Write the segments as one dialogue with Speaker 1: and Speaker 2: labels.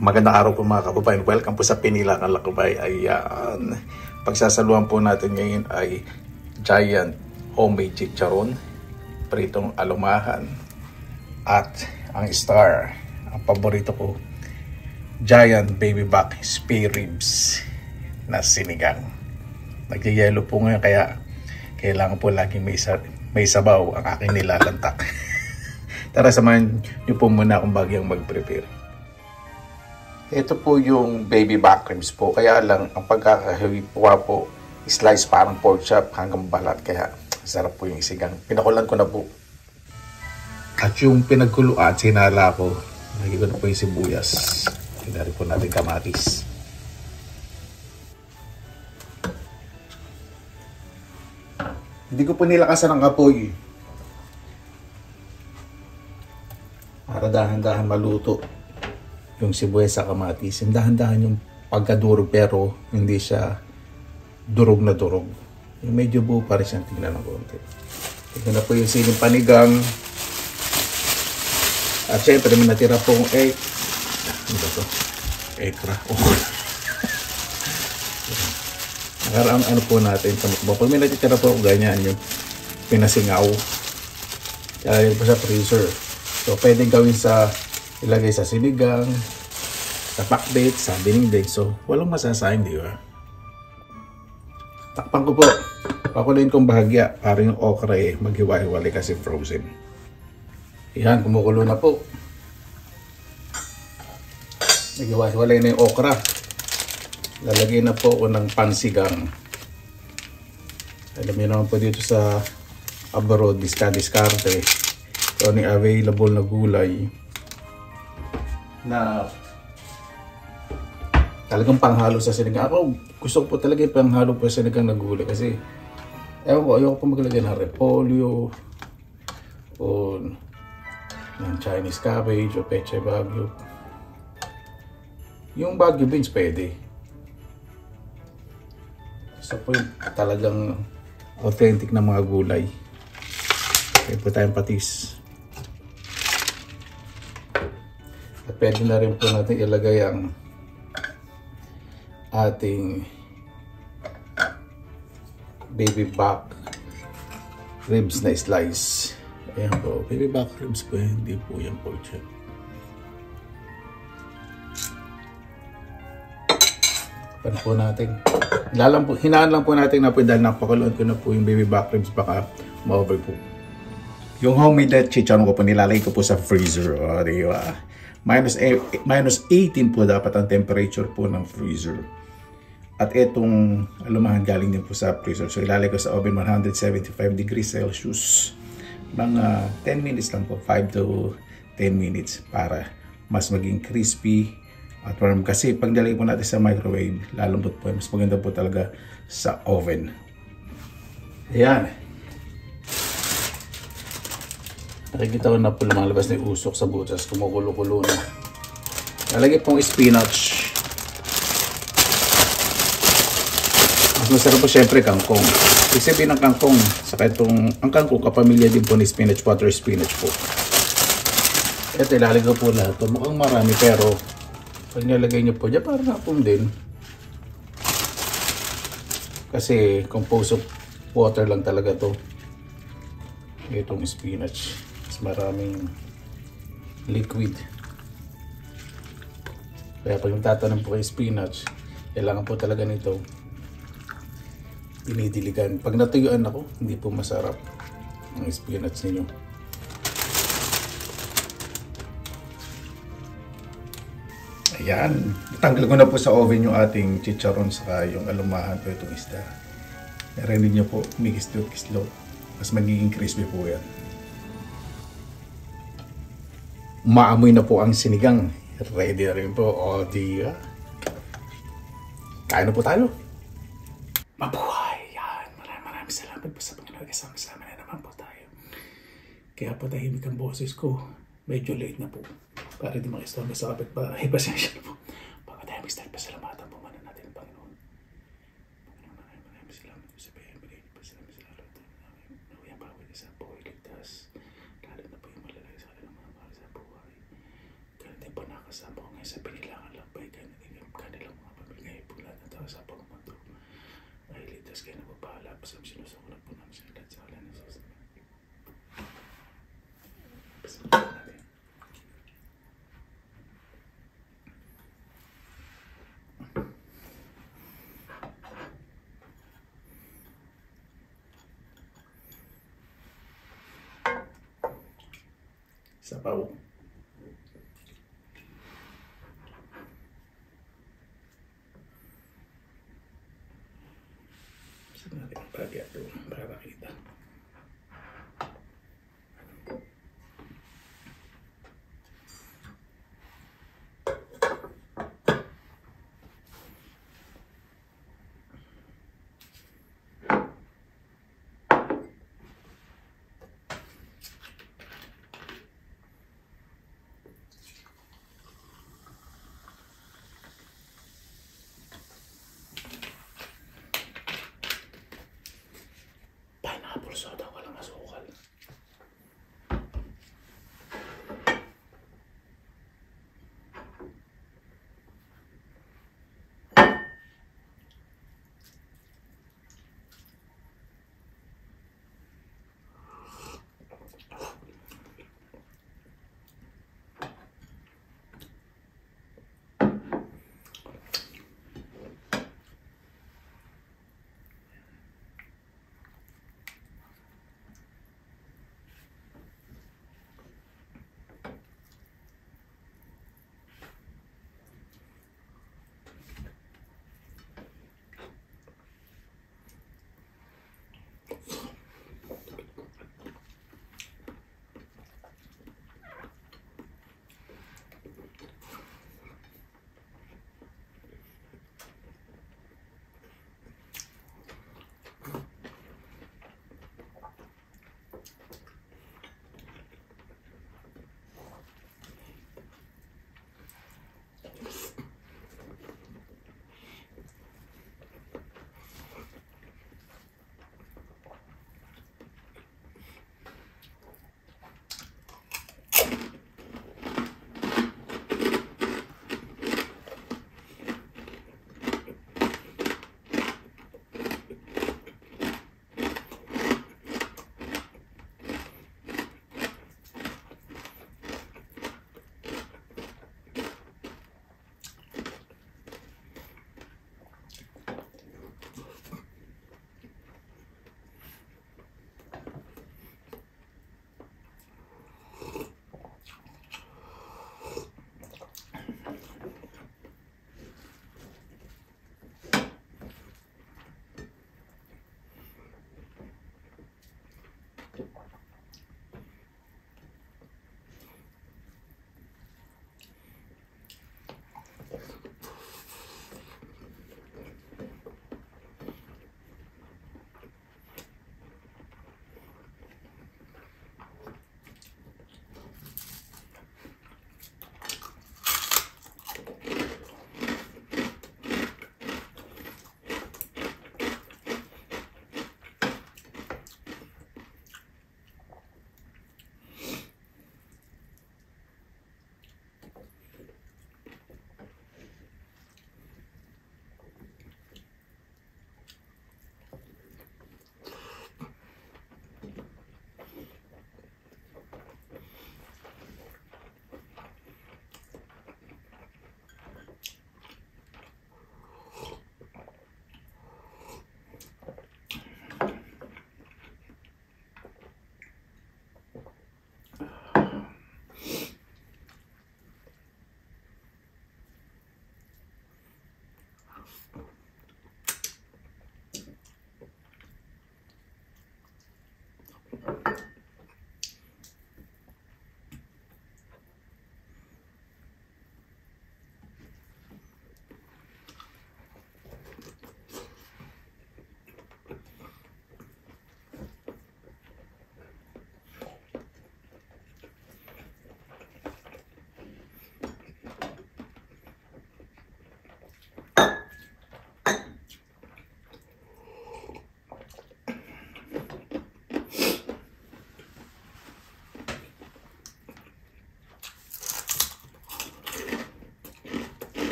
Speaker 1: Magandang araw po mga kababayan. Welcome po sa Pinilakan Lakbay. Ayan. Pagsasaluhan po natin ngayon ay Giant homemade chicharon, pritong alumahan, at ang star, ang paborito ko, Giant baby back spare ribs na sinigang. Nagyayelo po ngayon kaya kailangan po laging may sabaw ang aking nilalantak. Tara, samahan niyo po muna akong bagyang mag-prepare. Ito po yung baby back ribs po. Kaya lang, ang pagkakahiwa po, slice parang pork chop hanggang balat. Kaya sarap po yung isigang. Pinakulan ko na po. At yung pinagkuluan, sinala ko. Lagi ko na po yung sibuyas. Pinari po natin kamatis. Hindi ko po nilakasan ang apoy. Para dahan-dahan maluto yung sibuyas sa kamatis. Dahan-dahan yung pagkadurog pero hindi siya durog na durog. Yung medyo buo pa rin siyang tingnan ng konti. Ito na po yung siling panigang. At syempre may natira pong egg. Ano ba ito? Ekra. Nakaraan ano po natin sa mukbang. Pag may natitira po ganyan yung pinasingaw. Kaya po sa freezer. So pwedeng gawin sa ilagay sa sinigang, sa pakbet, sa dinigdig. So, walang masasayang, di ba? Takpan ko po. Pakuloyin kong bahagya para yung okra maghiwa-hiwalay kasi frozen. Yan, kumukulo na po. Maghiwa-hiwalay na yung okra. Lalagay na po ako ng pansigang. Alam niyo naman po dito sa abroad, diskarte. So, yung available na gulay na talagang panghalo sa sinigang. Ako gusto ko po talaga yung panghalo po sa sinigang na gulay kasi ewan ko, ayoko po maglagay ng repolyo o ng Chinese cabbage o peche baguio. Yung baguio beans pwede. Gusto po yung talagang authentic na mga gulay. Kaya po tayong patis. At pwede na rin po natin ilagay ang ating baby back ribs na slice. Ayan po, baby back ribs po, hindi po yung pork chop. Pan po natin. Hinaan lang po natin na po dahil napakuluan ko na po yung baby back ribs, baka ma-over po. Yung homemade chicharon ko po nilalagay ko po sa freezer. O, di ba? Minus 18 po dapat ang temperature po ng freezer. At itong alumahan galing din po sa freezer. So ilalagay ko sa oven 175 degrees Celsius. Mga 10 minutes lang po, 5 to 10 minutes para mas maging crispy at warm. Kasi pag nilagay po natin sa microwave, lalambot po. Mas maganda po talaga sa oven. Ayan. Nakikita ko na po lumalabas na yung usok sa butas. Kumukulo-kulo na. Lalagay pong spinach. Mas masarap po syempre kangkong. Ibig sabihin ng kangkong. Saka itong, ang kangkong kapamilya din po ni spinach, water spinach po. Ito ilalagay ko po lahat. Mukhang marami pero pag nilagay nyo po dyan, parang hapon din. Kasi composed of water lang talaga to. Itong spinach. Maraming liquid. Kaya pag yung tatanong po kay spinach, kailangan po talaga nito dinidiligan. Pag natuyuan ako, hindi po masarap ang spinach ninyo. Ayan. Tanggal ko na po sa oven yung ating chicharon saka yung alumahan po itong isda. Narinig nyo po, umikis-lo. Mas magiging crispy po yan. Maamoy na po ang sinigang. Ready na rin po. O di kain na po tayo. Mabuhay! Yan. Maraming salamat po sa Panginoon. Kasama na naman po tayo. Kaya po tahimik ang boses ko. Medyo late na po. Para di makistorbo sa kapitbahay. Pasensya na po. Pagkatahimik style, pasalamatan po man natin ang Panginoon. Maraming salamat po sa pagkakamali. Pasalamat sa lalo. Naway ang bawat isa po iligtas. Lalo na po yung malalagay sa kanilang mga mahal sa buhay. Ganun din po nakasama ko ngayon sa pinilangan lakbay kanilang mga pamilya po lahat ng tao sa pagmundo. Ay ligtas kayo na babahala pa sa sinusukulan po namin sa lahat sa kalan ng Jesus. Pasalamatan natin. Sabaw. Saan natin ang bagay ito para makita.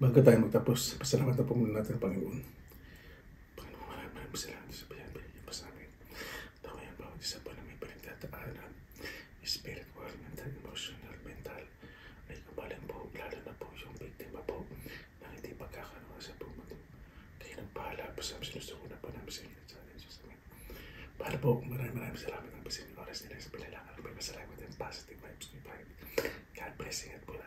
Speaker 1: Bago tayo magtapos, pasalamat na po muna natin ang Panginoon. Panginoon, maraming salamat sa pinagpapalagay pa sa amin. Tawa yung bawat isa pa na may pinagtataanan. Spiritual, mental, emotional, mental. Ay kabalan po, lalo na po yung biktima po na hindi pagkakaroon sa pumunto. Kayo nagpahala po sa sinusukunan po namin sa inyo sa atin. Para po, maraming salamat ang pasin oras nila sa pinalangan. May masalamat and positive vibes ni Pai. God bless you at po